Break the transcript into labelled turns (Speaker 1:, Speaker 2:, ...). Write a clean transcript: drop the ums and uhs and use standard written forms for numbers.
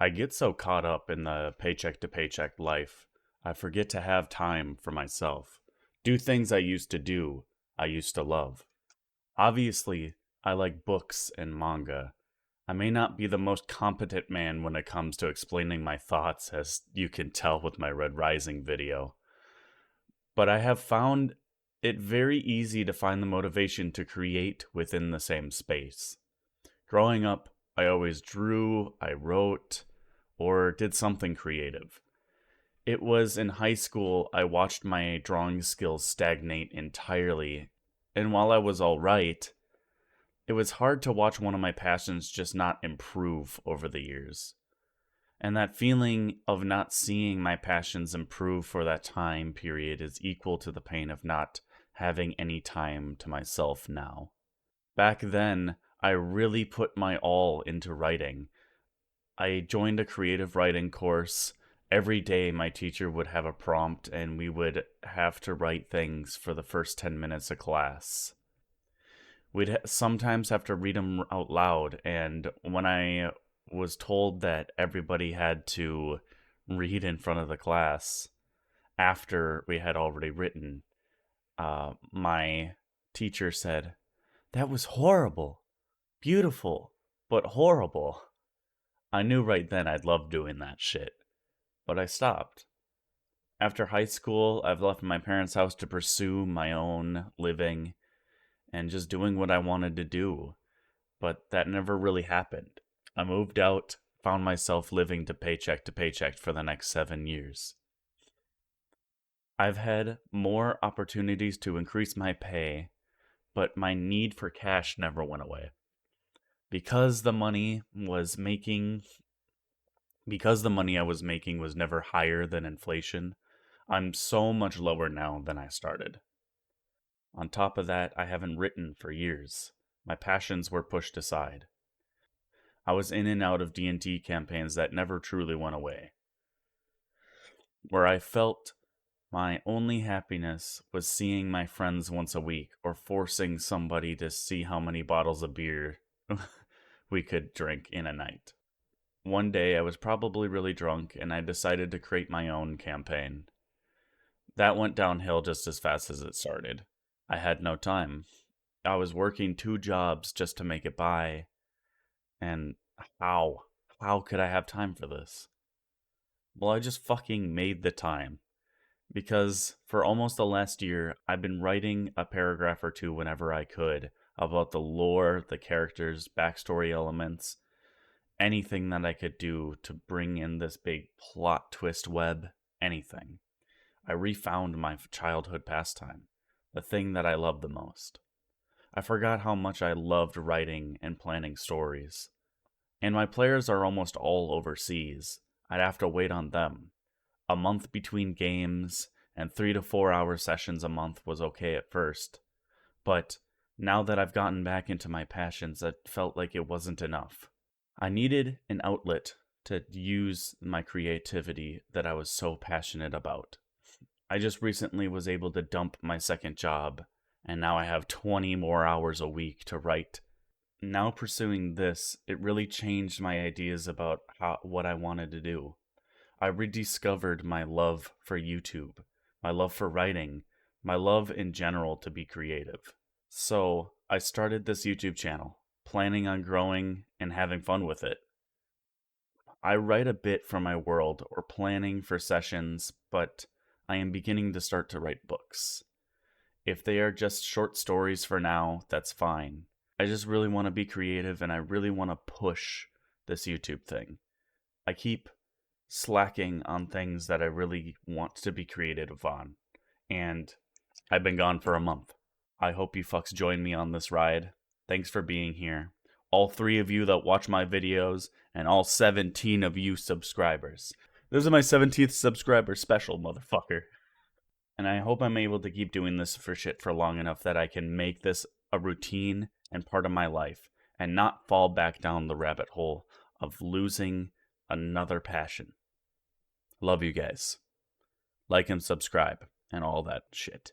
Speaker 1: I get so caught up in the paycheck to paycheck life, I forget to have time for myself. Do things I used to do, I used to love. Obviously, I like books and manga. I may not be the most competent man when it comes to explaining my thoughts, as you can tell with my Red Rising video, but I have found it very easy to find the motivation to create within the same space. Growing up, I always drew, I wrote, or did something creative. It was in high school I watched my drawing skills stagnate entirely, and while I was alright, it was hard to watch one of my passions just not improve over the years. And that feeling of not seeing my passions improve for that time period is equal to the pain of not having any time to myself now. Back then, I really put my all into writing. I joined a creative writing course. Every day, my teacher would have a prompt, and we would have to write things for the first 10 minutes of class. We'd sometimes have to read them out loud, and when I was told that everybody had to read in front of the class after we had already written, my teacher said, "That was horrible. Beautiful, but horrible." I knew right then I'd love doing that shit, but I stopped. After high school, I've left my parents' house to pursue my own living and just doing what I wanted to do, but that never really happened. I moved out, found myself living to paycheck for the next 7 years. I've had more opportunities to increase my pay, but my need for cash never went away. Because the money was making because the money I was making was never higher than inflation, I'm so much lower now than I started. On top of that, I haven't written for years. My passions were pushed aside. I was in and out of D&D campaigns that never truly went away, where I felt my only happiness was seeing my friends once a week or forcing somebody to see how many bottles of beer we could drink in a night. One day I was probably really drunk and I decided to create my own campaign. That went downhill just as fast as it started. I had no time. I was working 2 jobs just to make it by, and how? How could I have time for this? Well, I just fucking made the time. Because for almost the last year, I've been writing a paragraph or two whenever I could about the lore, the characters, backstory elements, anything that I could do to bring in this big plot twist web, anything. I refound my childhood pastime, the thing that I loved the most. I forgot how much I loved writing and planning stories. And my players are almost all overseas. I'd have to wait on them. A month between games and 3 to 4 hour sessions a month was okay at first. But now that I've gotten back into my passions, it felt like it wasn't enough. I needed an outlet to use my creativity that I was so passionate about. I just recently was able to dump my second job, and now I have 20 more hours a week to write. Now pursuing this, it really changed my ideas about what I wanted to do. I rediscovered my love for YouTube, my love for writing, my love in general to be creative. So I started this YouTube channel, planning on growing and having fun with it. I write a bit for my world or planning for sessions, but I am beginning to start to write books. If they are just short stories for now, that's fine. I just really want to be creative and I really want to push this YouTube thing. I keep slacking on things that I really want to be creative on, and I've been gone for a month. I hope you fucks join me on this ride. Thanks for being here. All 3 of you that watch my videos, and all 17 of you subscribers. This is my 17th subscriber special, motherfucker. And I hope I'm able to keep doing this for shit for long enough that I can make this a routine and part of my life, and not fall back down the rabbit hole of losing another passion. Love you guys. Like and subscribe and all that shit.